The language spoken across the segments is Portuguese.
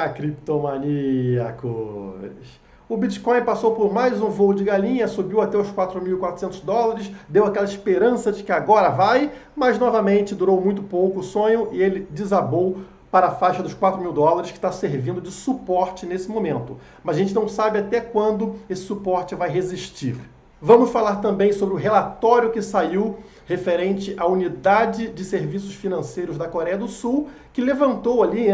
Olá, criptomaníacos! O Bitcoin passou por mais um voo de galinha, subiu até os $4.400, deu aquela esperança de que agora vai, mas novamente durou muito pouco o sonho e ele desabou para a faixa dos $4.000, que está servindo de suporte nesse momento. Mas a gente não sabe até quando esse suporte vai resistir. Vamos falar também sobre o relatório que saiu referente à unidade de serviços financeiros da Coreia do Sul, que levantou ali,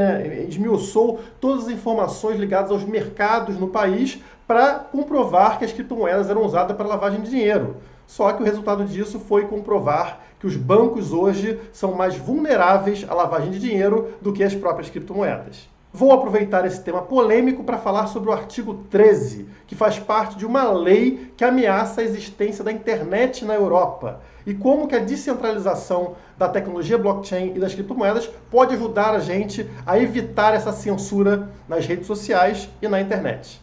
esmiuçou todas as informações ligadas aos mercados no país para comprovar que as criptomoedas eram usadas para lavagem de dinheiro. Só que o resultado disso foi comprovar que os bancos hoje são mais vulneráveis à lavagem de dinheiro do que as próprias criptomoedas. Vou aproveitar esse tema polêmico para falar sobre o artigo 13, que faz parte de uma lei que ameaça a existência da internet na Europa, e como que a descentralização da tecnologia blockchain e das criptomoedas pode ajudar a gente a evitar essa censura nas redes sociais e na internet.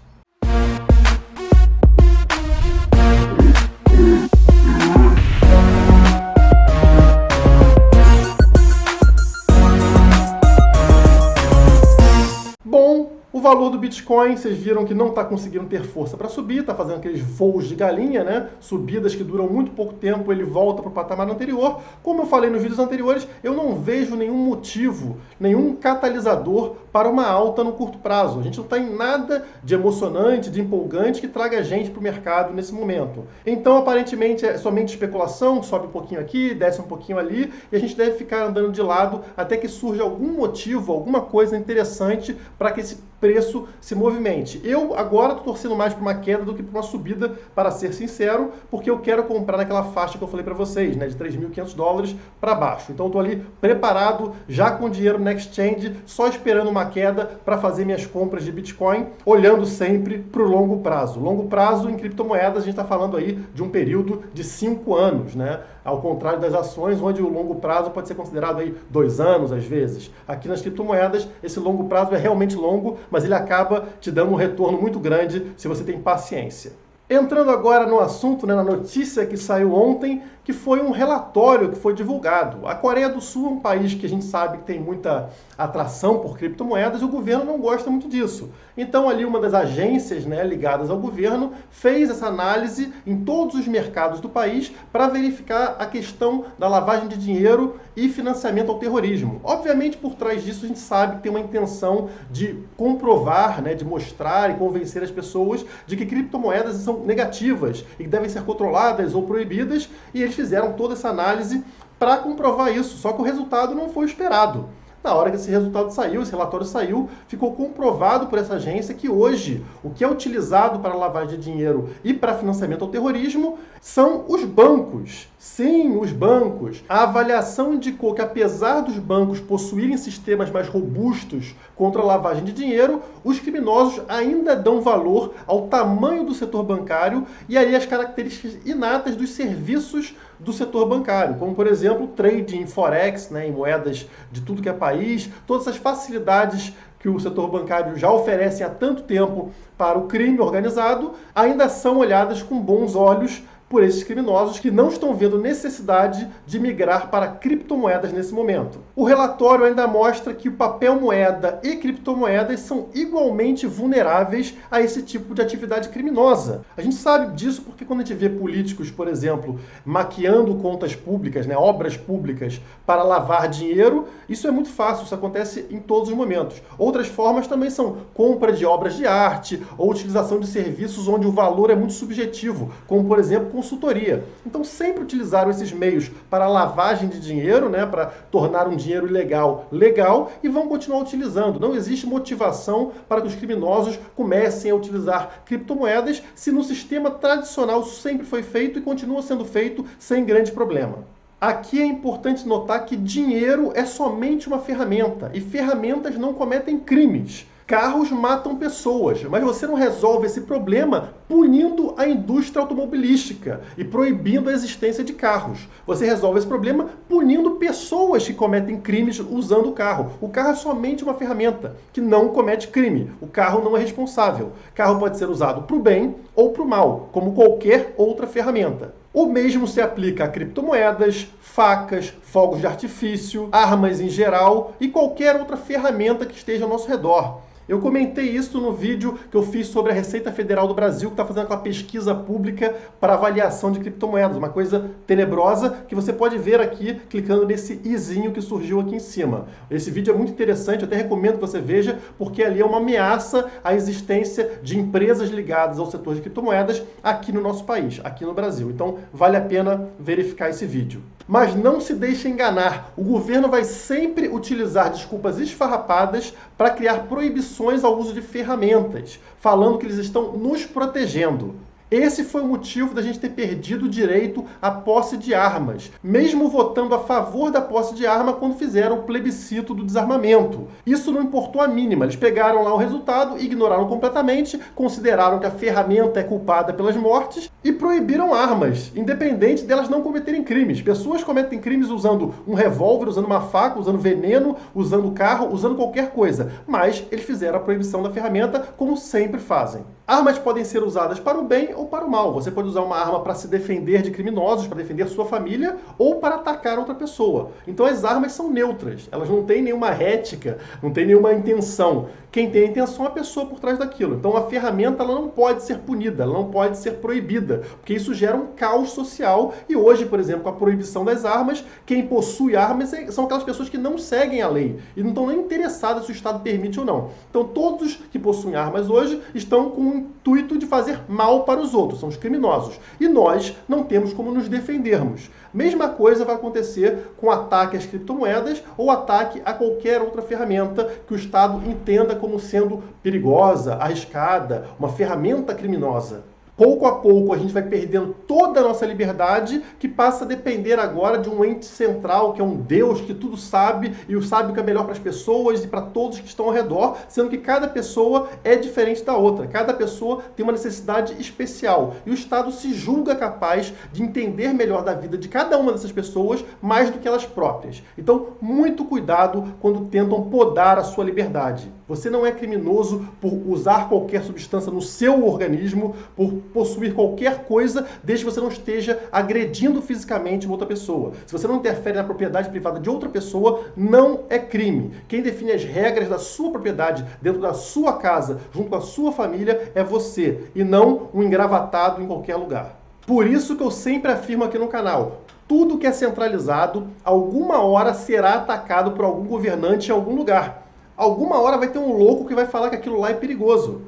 O valor do Bitcoin, vocês viram que não está conseguindo ter força para subir, está fazendo aqueles voos de galinha, né? Subidas que duram muito pouco tempo, ele volta para o patamar anterior. Como eu falei nos vídeos anteriores, eu não vejo nenhum motivo, nenhum catalisador para uma alta no curto prazo. A gente não está em nada de emocionante, de empolgante que traga a gente para o mercado nesse momento. Então, aparentemente, é somente especulação, sobe um pouquinho aqui, desce um pouquinho ali, e a gente deve ficar andando de lado até que surja algum motivo, alguma coisa interessante para que esse preço se movimente. Eu agora estou torcendo mais para uma queda do que para uma subida, para ser sincero, porque eu quero comprar naquela faixa que eu falei para vocês, né, de $3.500 para baixo. Então estou ali preparado, já com dinheiro na exchange, só esperando uma queda para fazer minhas compras de Bitcoin, olhando sempre para o longo prazo. Longo prazo em criptomoedas, a gente está falando aí de um período de 5 anos, né? Ao contrário das ações, onde o longo prazo pode ser considerado aí 2 anos, às vezes. Aqui nas criptomoedas, esse longo prazo é realmente longo, mas ele acaba te dando um retorno muito grande se você tem paciência. Entrando agora no assunto, né, na notícia que saiu ontem, que foi um relatório que foi divulgado. A Coreia do Sul é um país que a gente sabe que tem muita atração por criptomoedas e o governo não gosta muito disso. Então ali uma das agências, né, ligadas ao governo fez essa análise em todos os mercados do país para verificar a questão da lavagem de dinheiro e financiamento ao terrorismo. Obviamente por trás disso a gente sabe que tem uma intenção de comprovar, né, de mostrar e convencer as pessoas de que criptomoedas são negativas e que devem ser controladas ou proibidas, e eles fizeram toda essa análise para comprovar isso, só que o resultado não foi esperado. Na hora que esse resultado saiu, esse relatório saiu, ficou comprovado por essa agência que hoje o que é utilizado para lavagem de dinheiro e para financiamento ao terrorismo são os bancos. Sim, os bancos. A avaliação indicou que apesar dos bancos possuírem sistemas mais robustos contra a lavagem de dinheiro, os criminosos ainda dão valor ao tamanho do setor bancário e aí as características inatas dos serviços do setor bancário, como por exemplo trading em forex, né, em moedas de tudo que é país, todas essas facilidades que o setor bancário já oferece há tanto tempo para o crime organizado, ainda são olhadas com bons olhos por esses criminosos que não estão vendo necessidade de migrar para criptomoedas nesse momento. O relatório ainda mostra que o papel moeda e criptomoedas são igualmente vulneráveis a esse tipo de atividade criminosa. A gente sabe disso porque quando a gente vê políticos, por exemplo, maquiando contas públicas, né, obras públicas para lavar dinheiro, isso é muito fácil, isso acontece em todos os momentos. Outras formas também são compra de obras de arte ou utilização de serviços onde o valor é muito subjetivo, como por exemplo consultoria. Então sempre utilizaram esses meios para lavagem de dinheiro, né, para tornar um dinheiro ilegal legal, e vão continuar utilizando. Não existe motivação para que os criminosos comecem a utilizar criptomoedas se no sistema tradicional sempre foi feito e continua sendo feito sem grande problema. Aqui é importante notar que dinheiro é somente uma ferramenta e ferramentas não cometem crimes. Carros matam pessoas, mas você não resolve esse problema punindo a indústria automobilística e proibindo a existência de carros. Você resolve esse problema punindo pessoas que cometem crimes usando o carro. O carro é somente uma ferramenta que não comete crime. O carro não é responsável. O carro pode ser usado para o bem ou para o mal, como qualquer outra ferramenta. O mesmo se aplica a criptomoedas, facas, fogos de artifício, armas em geral e qualquer outra ferramenta que esteja ao nosso redor. Eu comentei isso no vídeo que eu fiz sobre a Receita Federal do Brasil, que está fazendo aquela pesquisa pública para avaliação de criptomoedas, uma coisa tenebrosa que você pode ver aqui clicando nesse izinho que surgiu aqui em cima. Esse vídeo é muito interessante, eu até recomendo que você veja, porque ali é uma ameaça à existência de empresas ligadas ao setor de criptomoedas aqui no nosso país, aqui no Brasil. Então vale a pena verificar esse vídeo. Mas não se deixe enganar, o governo vai sempre utilizar desculpas esfarrapadas para criar proibições ao uso de ferramentas, falando que eles estão nos protegendo. Esse foi o motivo da gente ter perdido o direito à posse de armas, mesmo votando a favor da posse de arma quando fizeram o plebiscito do desarmamento. Isso não importou a mínima, eles pegaram lá o resultado, ignoraram completamente, consideraram que a ferramenta é culpada pelas mortes e proibiram armas, independente delas não cometerem crimes. Pessoas cometem crimes usando um revólver, usando uma faca, usando veneno, usando carro, usando qualquer coisa, mas eles fizeram a proibição da ferramenta como sempre fazem. Armas podem ser usadas para o bem ou para o mal. Você pode usar uma arma para se defender de criminosos, para defender sua família ou para atacar outra pessoa. Então as armas são neutras, elas não têm nenhuma ética, não têm nenhuma intenção. Quem tem a intenção é a pessoa por trás daquilo. Então a ferramenta ela não pode ser punida, ela não pode ser proibida, porque isso gera um caos social. E hoje, por exemplo, com a proibição das armas, quem possui armas são aquelas pessoas que não seguem a lei e não estão nem interessadas se o Estado permite ou não. Então todos que possuem armas hoje estão com o intuito de fazer mal para os outros, são os criminosos. E nós não temos como nos defendermos. Mesma coisa vai acontecer com ataque às criptomoedas ou ataque a qualquer outra ferramenta que o Estado entenda como sendo perigosa, arriscada, uma ferramenta criminosa. Pouco a pouco a gente vai perdendo toda a nossa liberdade, que passa a depender agora de um ente central, que é um Deus que tudo sabe e sabe o que é melhor para as pessoas e para todos que estão ao redor, sendo que cada pessoa é diferente da outra. Cada pessoa tem uma necessidade especial e o Estado se julga capaz de entender melhor da vida de cada uma dessas pessoas mais do que elas próprias. Então, muito cuidado quando tentam podar a sua liberdade. Você não é criminoso por usar qualquer substância no seu organismo, por possuir qualquer coisa, desde que você não esteja agredindo fisicamente uma outra pessoa. Se você não interfere na propriedade privada de outra pessoa, não é crime. Quem define as regras da sua propriedade dentro da sua casa, junto com a sua família, é você, e não um engravatado em qualquer lugar. Por isso que eu sempre afirmo aqui no canal, tudo que é centralizado, alguma hora será atacado por algum governante em algum lugar. Alguma hora vai ter um louco que vai falar que aquilo lá é perigoso.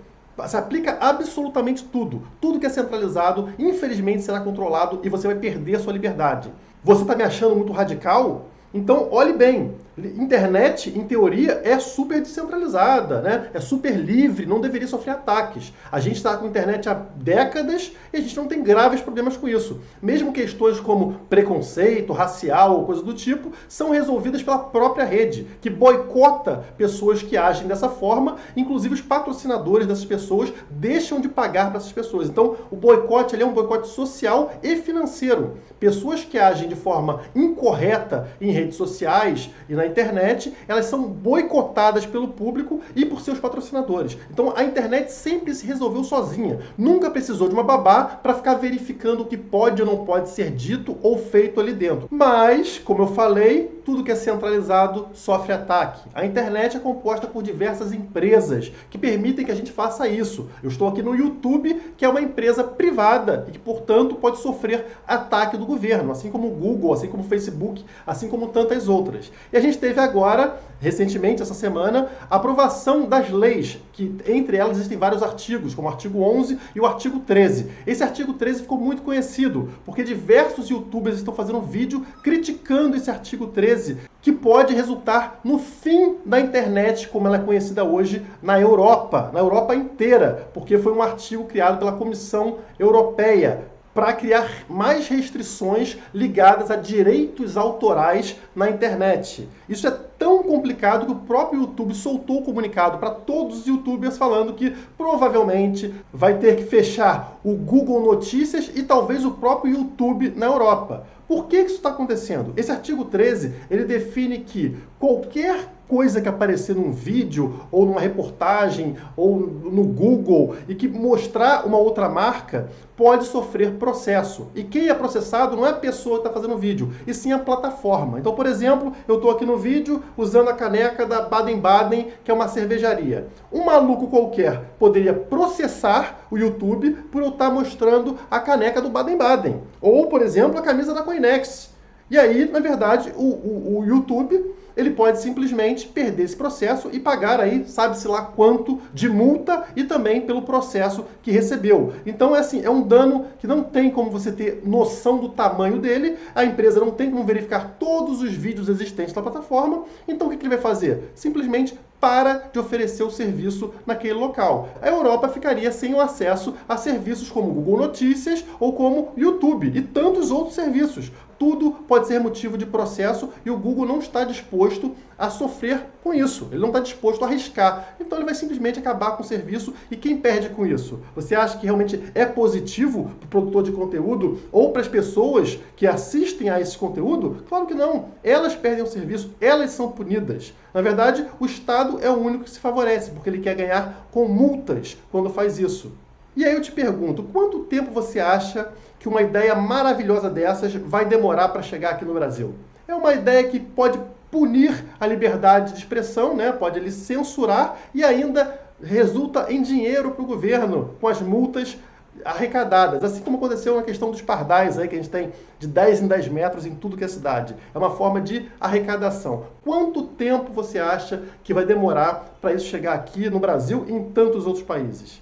Se aplica absolutamente tudo. Tudo que é centralizado, infelizmente, será controlado e você vai perder a sua liberdade. Você está me achando muito radical? Então, olhe bem. Internet, em teoria, é super descentralizada, né? É super livre, não deveria sofrer ataques. A gente está com a internet há décadas e a gente não tem graves problemas com isso. Mesmo questões como preconceito, racial ou coisa do tipo, são resolvidas pela própria rede, que boicota pessoas que agem dessa forma, inclusive os patrocinadores dessas pessoas deixam de pagar para essas pessoas. Então, o boicote ele é um boicote social e financeiro. Pessoas que agem de forma incorreta em redes sociais e na internet, elas são boicotadas pelo público e por seus patrocinadores. Então a internet sempre se resolveu sozinha. Nunca precisou de uma babá para ficar verificando o que pode ou não pode ser dito ou feito ali dentro. Mas, como eu falei, tudo que é centralizado sofre ataque. A internet é composta por diversas empresas que permitem que a gente faça isso. Eu estou aqui no YouTube, que é uma empresa privada e que, portanto, pode sofrer ataque do governo, assim como o Google, assim como o Facebook, assim como tantas outras. E a gente teve agora, recentemente, essa semana, a aprovação das leis, que entre elas existem vários artigos, como o artigo 11 e o artigo 13. Esse artigo 13 ficou muito conhecido, porque diversos youtubers estão fazendo um vídeo criticando esse artigo 13, que pode resultar no fim da internet, como ela é conhecida hoje, na Europa inteira, porque foi um artigo criado pela Comissão Europeia, para criar mais restrições ligadas a direitos autorais na internet. Isso é tão complicado que o próprio YouTube soltou o comunicado para todos os youtubers falando que provavelmente vai ter que fechar o Google Notícias e talvez o próprio YouTube na Europa. Por que isso está acontecendo? Esse artigo 13, ele define que qualquer coisa que aparecer num vídeo, ou numa reportagem, ou no Google, e que mostrar uma outra marca, pode sofrer processo. E quem é processado não é a pessoa que está fazendo o vídeo, e sim a plataforma. Então, por exemplo, eu estou aqui no vídeo usando a caneca da Baden-Baden, que é uma cervejaria. Um maluco qualquer poderia processar o YouTube por eu estar mostrando a caneca do Baden-Baden. Ou, por exemplo, a camisa da Coinex. E aí, na verdade, o YouTube, ele pode simplesmente perder esse processo e pagar aí, sabe-se lá quanto de multa e também pelo processo que recebeu. Então, é um dano que não tem como você ter noção do tamanho dele, a empresa não tem como verificar todos os vídeos existentes na plataforma, então o que ele vai fazer? Simplesmente para de oferecer o serviço naquele local. A Europa ficaria sem o acesso a serviços como Google Notícias ou como YouTube e tantos outros serviços. Tudo pode ser motivo de processo e o Google não está disposto a sofrer com isso. Ele não está disposto a arriscar. Então ele vai simplesmente acabar com o serviço e quem perde com isso? Você acha que realmente é positivo para o produtor de conteúdo ou para as pessoas que assistem a esse conteúdo? Claro que não. Elas perdem o serviço, elas são punidas. Na verdade, o Estado é o único que se favorece, porque ele quer ganhar com multas quando faz isso. E aí eu te pergunto, quanto tempo você acha que uma ideia maravilhosa dessas vai demorar para chegar aqui no Brasil? É uma ideia que pode punir a liberdade de expressão, né? Pode ele censurar e ainda resulta em dinheiro para o governo com as multas arrecadadas, assim como aconteceu na questão dos pardais aí, que a gente tem de 10 em 10 metros em tudo que é cidade. É uma forma de arrecadação. Quanto tempo você acha que vai demorar para isso chegar aqui no Brasil e em tantos outros países?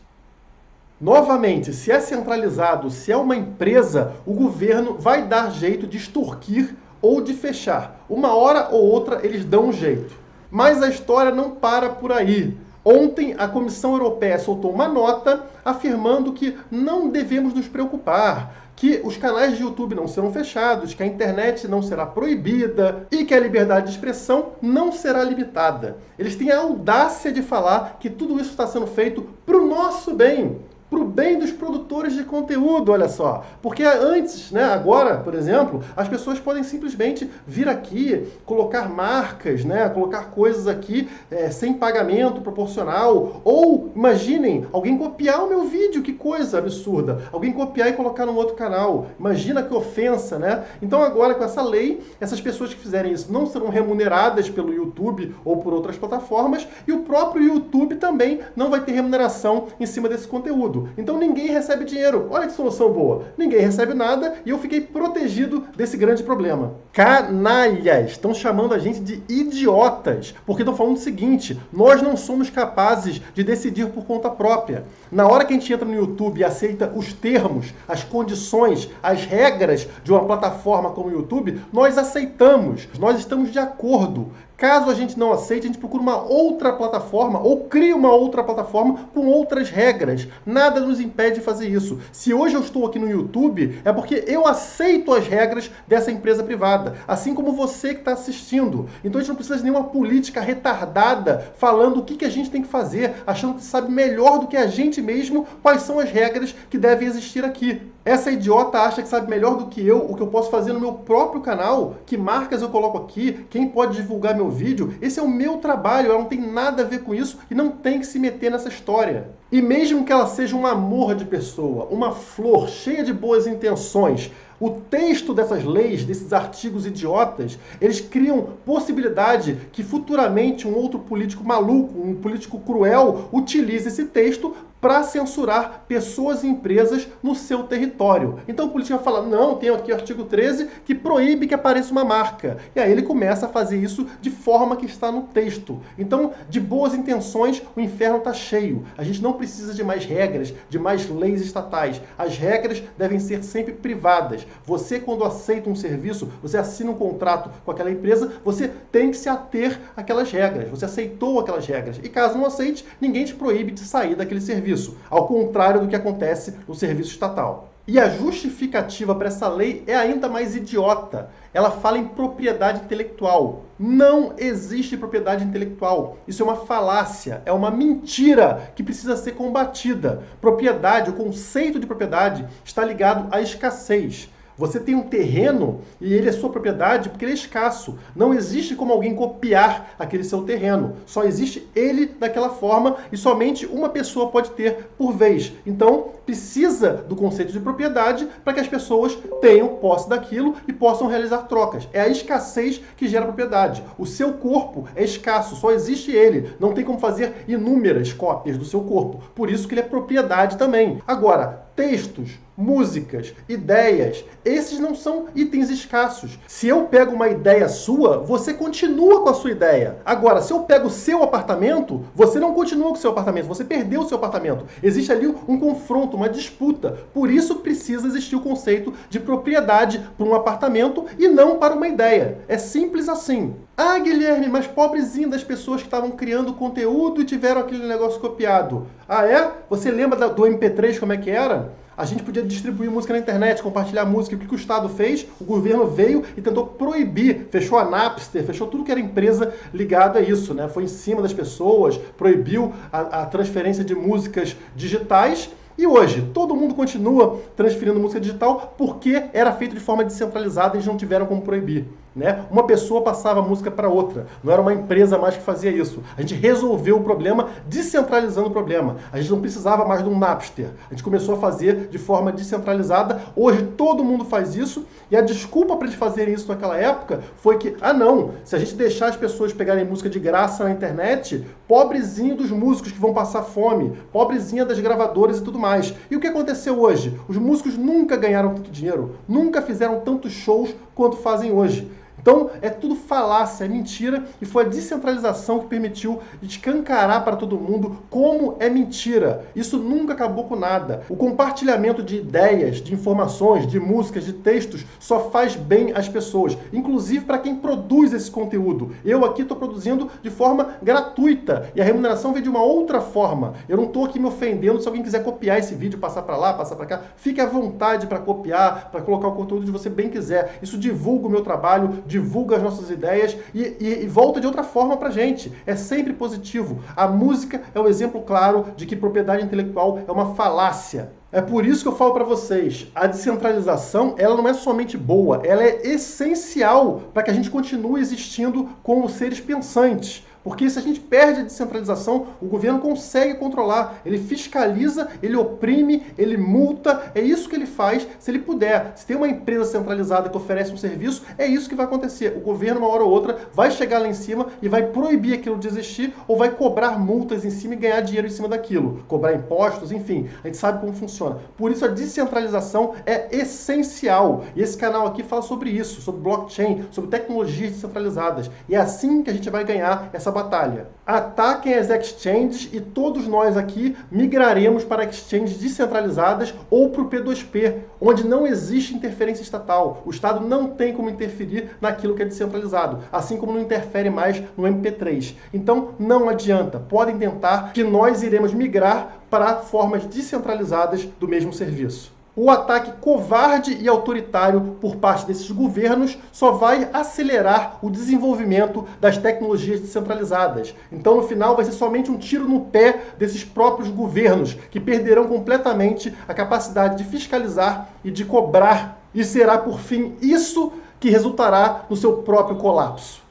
Novamente, se é centralizado, se é uma empresa, o governo vai dar jeito de extorquir ou de fechar. Uma hora ou outra eles dão um jeito. Mas a história não para por aí. Ontem, a Comissão Europeia soltou uma nota afirmando que não devemos nos preocupar, que os canais de YouTube não serão fechados, que a internet não será proibida e que a liberdade de expressão não será limitada. Eles têm a audácia de falar que tudo isso está sendo feito para o nosso bem. Para o bem dos produtores de conteúdo, olha só. Porque antes, né, agora, por exemplo, as pessoas podem simplesmente vir aqui, colocar marcas, né, colocar coisas aqui sem pagamento proporcional. Ou, imaginem, alguém copiar o meu vídeo, que coisa absurda. Alguém copiar e colocar num outro canal. Imagina que ofensa, né? Então agora, com essa lei, essas pessoas que fizerem isso não serão remuneradas pelo YouTube ou por outras plataformas, e o próprio YouTube também não vai ter remuneração em cima desse conteúdo. Então ninguém recebe dinheiro. Olha que solução boa. Ninguém recebe nada e eu fiquei protegido desse grande problema. Canalhas! Estão chamando a gente de idiotas, porque estão falando o seguinte: nós não somos capazes de decidir por conta própria. Na hora que a gente entra no YouTube e aceita os termos, as condições, as regras de uma plataforma como o YouTube, nós aceitamos, nós estamos de acordo. Caso a gente não aceite, a gente procura uma outra plataforma ou cria uma outra plataforma com outras regras. Nada nos impede de fazer isso. Se hoje eu estou aqui no YouTube, é porque eu aceito as regras dessa empresa privada, assim como você que está assistindo. Então a gente não precisa de nenhuma política retardada falando o que a gente tem que fazer, achando que sabe melhor do que a gente mesmo quais são as regras que devem existir aqui. Essa idiota acha que sabe melhor do que eu o que eu posso fazer no meu próprio canal, que marcas eu coloco aqui, quem pode divulgar meu vídeo. Esse é o meu trabalho, ela não tem nada a ver com isso e não tem que se meter nessa história. E mesmo que ela seja um amor de pessoa, uma flor cheia de boas intenções, o texto dessas leis, desses artigos idiotas, eles criam possibilidade que futuramente um outro político maluco, um político cruel, utilize esse texto para censurar pessoas e empresas no seu território. Então o político vai falar, não, tem aqui o artigo 13 que proíbe que apareça uma marca. E aí ele começa a fazer isso de forma que está no texto. Então, de boas intenções, o inferno está cheio. A gente não precisa de mais regras, de mais leis estatais. As regras devem ser sempre privadas. Você, quando aceita um serviço, você assina um contrato com aquela empresa, você tem que se ater àquelas regras. Você aceitou aquelas regras. E caso não aceite, ninguém te proíbe de sair daquele serviço. Ao contrário do que acontece no serviço estatal. E a justificativa para essa lei é ainda mais idiota. Ela fala em propriedade intelectual. Não existe propriedade intelectual. Isso é uma falácia, é uma mentira que precisa ser combatida. Propriedade, o conceito de propriedade, está ligado à escassez. Você tem um terreno e ele é sua propriedade porque ele é escasso. Não existe como alguém copiar aquele seu terreno. Só existe ele daquela forma e somente uma pessoa pode ter por vez. Então, precisa do conceito de propriedade para que as pessoas tenham posse daquilo e possam realizar trocas. É a escassez que gera propriedade. O seu corpo é escasso, só existe ele. Não tem como fazer inúmeras cópias do seu corpo. Por isso que ele é propriedade também. Agora, textos, músicas, ideias, esses não são itens escassos. Se eu pego uma ideia sua, você continua com a sua ideia. Agora, se eu pego o seu apartamento, você não continua com o seu apartamento, você perdeu o seu apartamento. Existe ali um confronto, uma disputa. Por isso precisa existir o conceito de propriedade para um apartamento e não para uma ideia. É simples assim. Ah, Guilherme, mas pobrezinho das pessoas que estavam criando conteúdo e tiveram aquele negócio copiado. Ah, é? Você lembra do MP3 como é que era? A gente podia distribuir música na internet, compartilhar música. O que o Estado fez? O governo veio e tentou proibir. Fechou a Napster, fechou tudo que era empresa ligada a isso, né? Foi em cima das pessoas, proibiu a transferência de músicas digitais. E hoje, todo mundo continua transferindo música digital porque era feito de forma descentralizada e eles não tiveram como proibir. Né? Uma pessoa passava a música para outra, não era uma empresa mais que fazia isso. A gente resolveu o problema descentralizando o problema. A gente não precisava mais de um Napster. A gente começou a fazer de forma descentralizada. Hoje todo mundo faz isso e a desculpa para eles fazerem isso naquela época foi que, não, se a gente deixar as pessoas pegarem música de graça na internet, pobrezinho dos músicos que vão passar fome, pobrezinha das gravadoras e tudo mais. E o que aconteceu hoje? Os músicos nunca ganharam tanto dinheiro, nunca fizeram tantos shows quanto fazem hoje. Então, é tudo falácia, é mentira, e foi a descentralização que permitiu escancarar para todo mundo como é mentira. Isso nunca acabou com nada. O compartilhamento de ideias, de informações, de músicas, de textos, só faz bem às pessoas, inclusive para quem produz esse conteúdo. Eu aqui estou produzindo de forma gratuita, e a remuneração vem de uma outra forma. Eu não estou aqui me ofendendo. Se alguém quiser copiar esse vídeo, passar para lá, passar para cá, fique à vontade para copiar, para colocar o conteúdo que você bem quiser. Isso divulga o meu trabalho, divulga as nossas ideias e volta de outra forma pra gente. É sempre positivo. A música é um exemplo claro de que propriedade intelectual é uma falácia. É por isso que eu falo para vocês, a descentralização ela não é somente boa, ela é essencial para que a gente continue existindo como seres pensantes. Porque se a gente perde a descentralização, o governo consegue controlar, ele fiscaliza, ele oprime, ele multa, é isso que ele faz se ele puder. Se tem uma empresa centralizada que oferece um serviço, é isso que vai acontecer. O governo, uma hora ou outra, vai chegar lá em cima e vai proibir aquilo de existir ou vai cobrar multas em cima e ganhar dinheiro em cima daquilo. Cobrar impostos, enfim, a gente sabe como funciona. Por isso a descentralização é essencial. E esse canal aqui fala sobre isso, sobre blockchain, sobre tecnologias descentralizadas. E é assim que a gente vai ganhar essa batalha. Ataquem as exchanges e todos nós aqui migraremos para exchanges descentralizadas ou para o P2P, onde não existe interferência estatal. O Estado não tem como interferir naquilo que é descentralizado, assim como não interfere mais no MP3. Então, não adianta. Podem tentar que nós iremos migrar para formas descentralizadas do mesmo serviço. O ataque covarde e autoritário por parte desses governos só vai acelerar o desenvolvimento das tecnologias descentralizadas. Então, no final, vai ser somente um tiro no pé desses próprios governos, que perderão completamente a capacidade de fiscalizar e de cobrar. E será, por fim, isso que resultará no seu próprio colapso.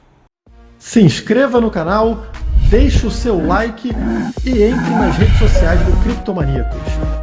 Se inscreva no canal, deixe o seu like e entre nas redes sociais do Criptomaníacos.